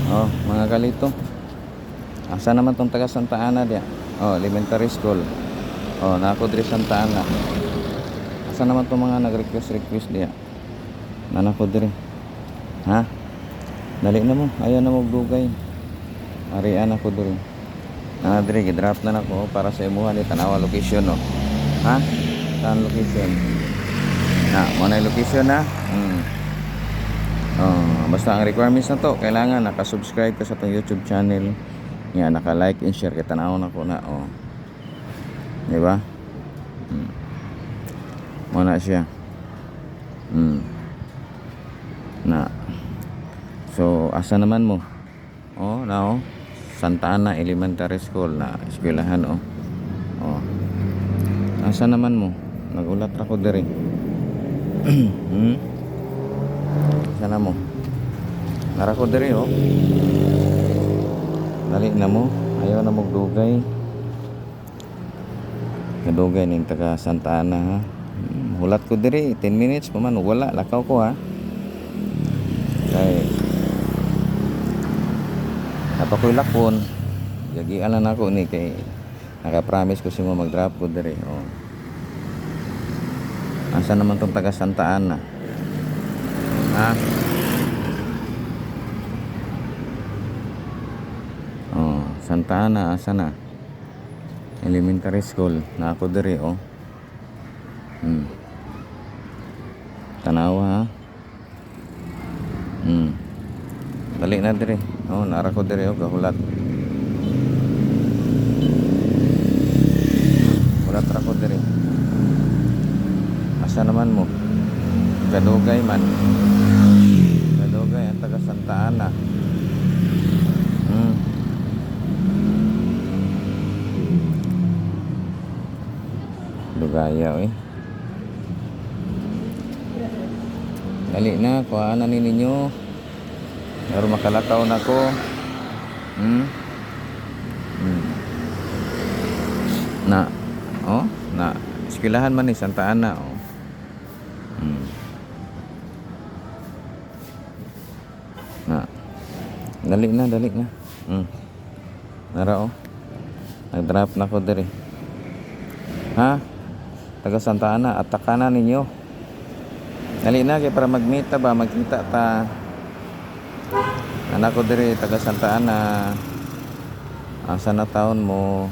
Oh, mga kalito. Asa naman tong taga Santa Ana dia? Oh, elementary school. Oh, nako diri Santa Ana. Asa naman tong mga nag-request dia? Nanako diri. Ha? Dali na mo. Ayaw na mo dugay. Arian ako diri. Diri gi-drop na nako para sa imuha ni tanawa location no. Ha? Saan location? Mo na location na. Basta ang requirements na to, kailangan naka-subscribe ka sa tong YouTube channel. Nga naka-like and share kita na ako na di ba? Muna siya. So asa naman mo? Santa Ana Elementary School na eskwelahan asa naman mo? Nagulat ra ko diri. Asa na mo? Nara ko diri dali na mo, ayaw na magdugay. Kadugay ning taga Santa Ana ha. Hulat ko diri 10 minutes pa man wala lakaw ko ha. Kay ako'y lakon. Yagian lang ako ni kay naka-promise ko si mo mag-drop ko diri Asa naman tong taga Santa Ana? Ha? Santa Ana, asa na? Elementary school na ako diri Tanawa ha. Dali na diri. Nara ko diri gahulat. Hulat ra ko diri. Asa naman mo? Kadugay man. Kadugay ang taga Santa Ana. Dugaya dali na kuhaan na ninyo pero makalakaw na ko na eskwelahan man ni Santa Ana dali na nara nag-drop na ko diri ha taga Santa Ana at takana ninyo dali na kay para magmita ba magkita ta anak ko diri taga Santa Ana asa na taon mo